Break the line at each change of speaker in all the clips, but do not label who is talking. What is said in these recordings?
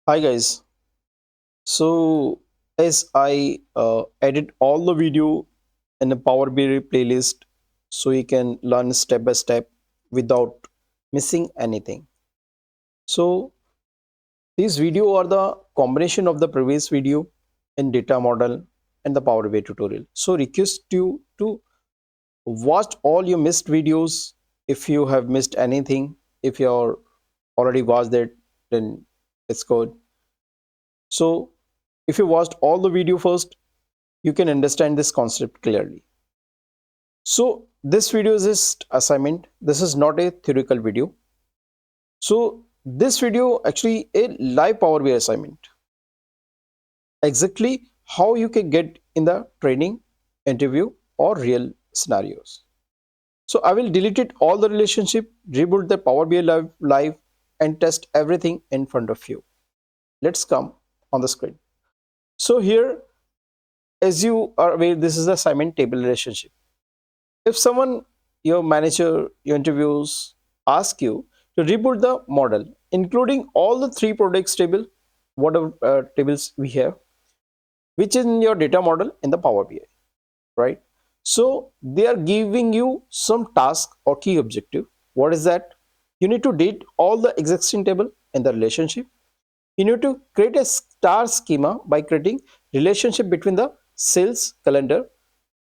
Hi guys. So as I edit all the video in a Power BI playlist so you can learn step by step without missing anything. So these video are the combination of the previous video in data model and the Power BI tutorial. So request you to watch all your missed videos if you have missed anything. If you're already watched it, then it's good. So if you watched all the video first, you can understand this concept clearly. So this video is just assignment. This is not a theoretical video. So this video actually a live Power BI assignment. Exactly how you can get in the training, interview or real scenarios. So I will delete it all the relationship, reboot the Power BI live and test everything in front of you. Let's come on the screen. So here, as you are aware, this is the assignment table relationship. If someone, your manager, your interviews, ask you to reboot the model, including all the three products table, whatever tables we have, which is in your data model in the Power BI, right? So they are giving you some task or key objective. What is that? You need to delete all the existing table in the relationship. You need to create a star schema by creating relationship between the sales, calendar,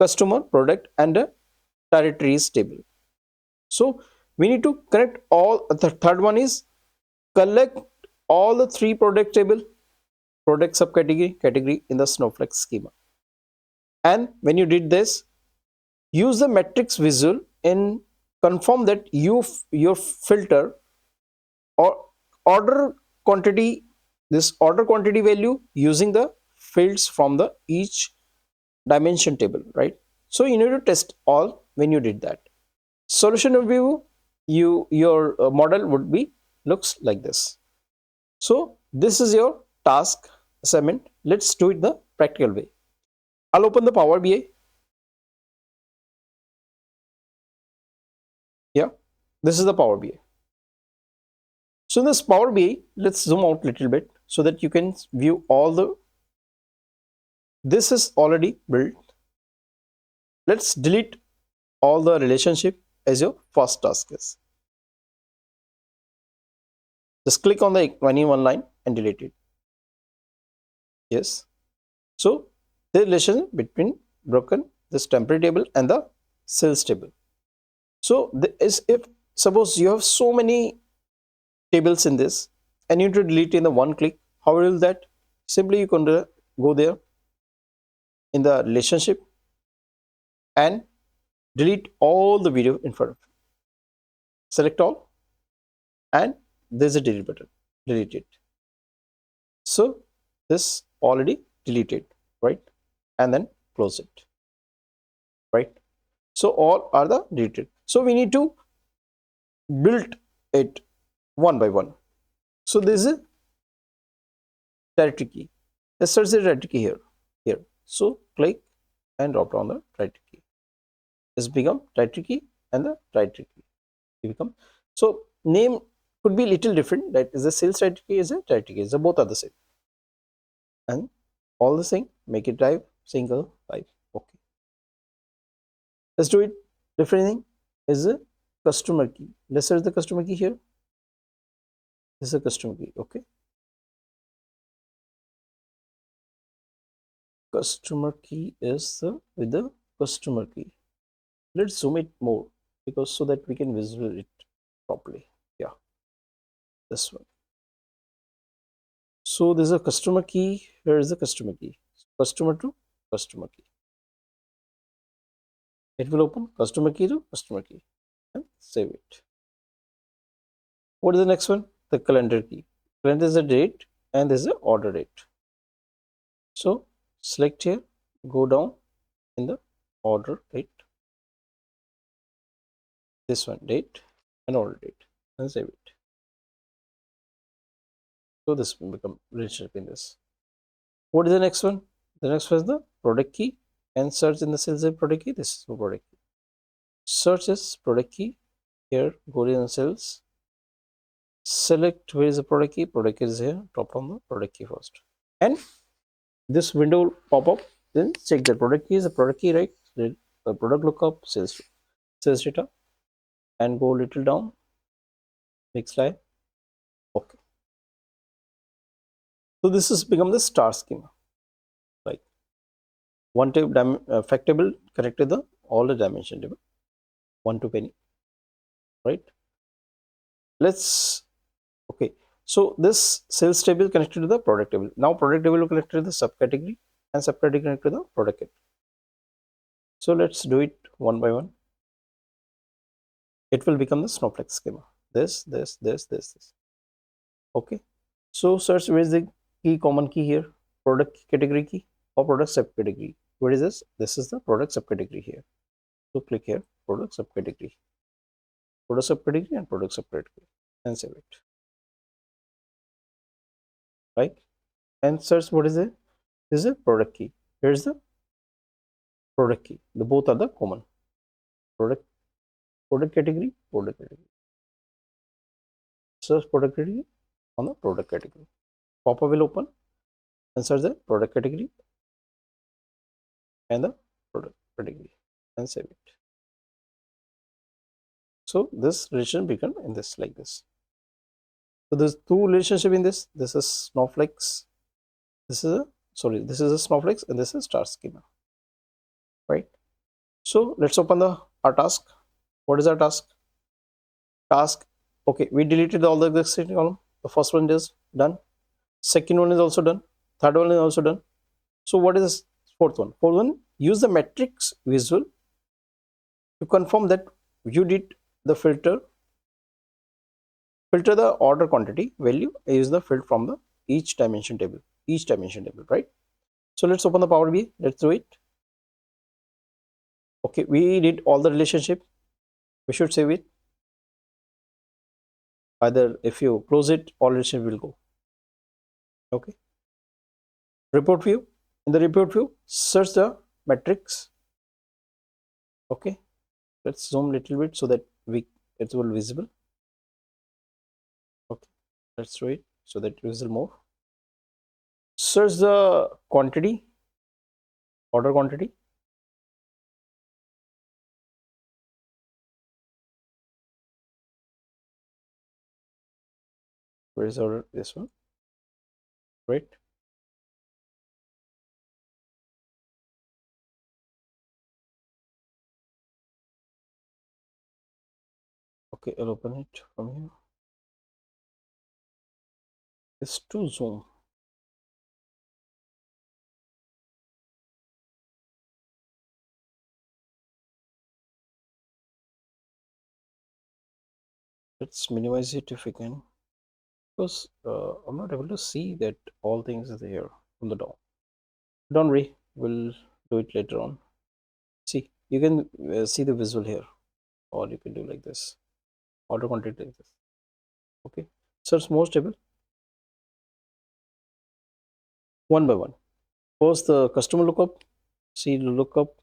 customer, product, and a territories table. So we need to connect all. The third one is collect all the three product table, product subcategory, category in the Snowflake schema. And when you did this, use the metrics visual and confirm that your filter or order quantity, this order quantity value using the fields from the each dimension table, right? So you need to test all when you did that. Solution review, your model would be looks like this. So this is your task assignment. Let's do it the practical way. I'll open the Power BI. Yeah, this is the Power BI. So in this Power BI, let's zoom out a little bit so that you can view all the. This is already built. Let's delete all the relationship as your first task is. Just click on the 21 line and delete it. Yes. So the relation between broken this temporary table and the sales table. So is if suppose you have so many tables in this and you need to delete in the one click, how will that? Simply you can go there in the relationship and delete all the video in front of you. Select all and there's a delete button. Delete it. So this already deleted, right? And then close it, right? So all are the deleted. So we need to build it one by one. So this is a directory key. Let's search the directory key here. So click and drop down the directory key. This become directory key and the directory key. It become so name could be little different. That is the sales directory key, is a directory key. So both are the same. And all the same, make it drive single live. Okay. Let's do it. Different thing is a customer key. Let's search the customer key here. This is a customer key. Okay. Customer key is with the customer key. Let's zoom it more because so that we can visualize it properly. Yeah, this one. So there's a customer key. Here is the customer key. Customer to customer key. It will open customer key to customer key and save it. What is the next one? The calendar key. Calendar is the date and there's the order date. So select here, go down in the order date. This one, date and order date, and save it. So this will become relationship in this. What is the next one? The next one is the product key and search in the sales product key. This is the product key. Search is product key. Here, go in sales. Select where is the product key. Product key is here. Drop down the product key first, and this window will pop up. Then check the product key is the product key, right? The product lookup, sales data, and go little down. Next slide. Okay. So this has become the star schema. Like one table fact table connected the all the dimension table, one to penny, right? Let's okay. So this sales table connected to the product table. Now product table will connect to the subcategory and subcategory connect to the product category. So let's do it one by one. It will become the Snowflake schema. This. Okay. So search where is the key, common key here, product category key or product subcategory. Where is this? This is the product subcategory here. So click here, product subcategory and product subcategory, and save it. Right? And search what is it? This is a product key. Here is the product key. The both are the common. Product category. Search product category on the product category. Pop-up will open and search the product category and the product category and save it. So this relation become in this like this. So there's two relationship in this. This is snowflakes. This is a snowflakes and this is star schema. Right? So let's open our task. What is our task? Okay, we deleted all the existing column. The first one is done. Second one is also done. Third one is also done. So what is this fourth one? Fourth one, use the matrix visual to confirm that you did the filter the order quantity value, use the field from the each dimension table, right? So let's open the Power BI. Let's do it. Okay, we did all the relationship. We should save it. Either if you close it, all relationship will go. Okay. Report view. In the report view, search the matrix. Okay. Let's zoom a little bit so that it will visible. Okay. Let's do it so that it will more. Search the quantity, order quantity. Where is order? This one, right? Okay, I'll open it from here. It's to zoom. Let's minimize it if we can, because I'm not able to see that all things are there from the DOM. Don't worry, we'll do it later on. See, you can see the visual here, or you can do like this, order quantity like this. Okay, search most table one by one. First, the customer lookup. See the lookup.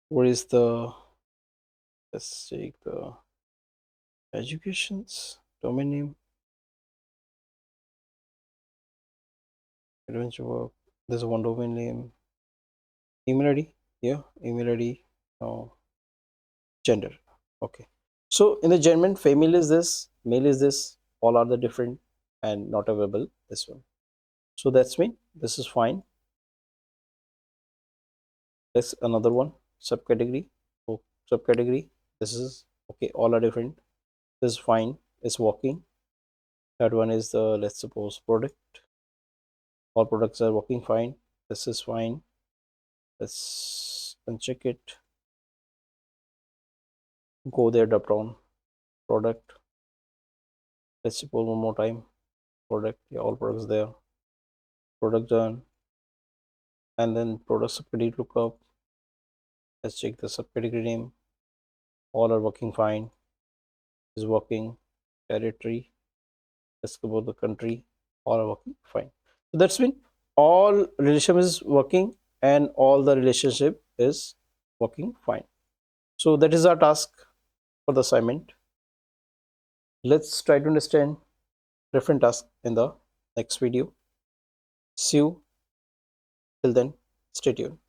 Where is the? Let's take the educations domain name. Adventure work. There's one domain name. Email ID. Yeah, email ID. No. Gender. Okay. So in the German, female is this, male is this, all are the different and not available this one. So that's mean this is fine. That's another one, subcategory. Oh, subcategory. This is okay, all are different. This is fine, it's working. Third one is the, let's suppose, product. All products are working fine. This is fine. Let's uncheck it. Go there, drop down, product. Let's suppose one more time. Product, yeah, all products there. Product done. And then product subcategory lookup. Let's check the subcategory name. All are working fine. Is working. Territory. Let's go about the country. All are working fine. So that's mean all relationship is working and all the relationship is working fine. So that is our task for the assignment. Let's try to understand different tasks in the next video. See you till then. Stay tuned.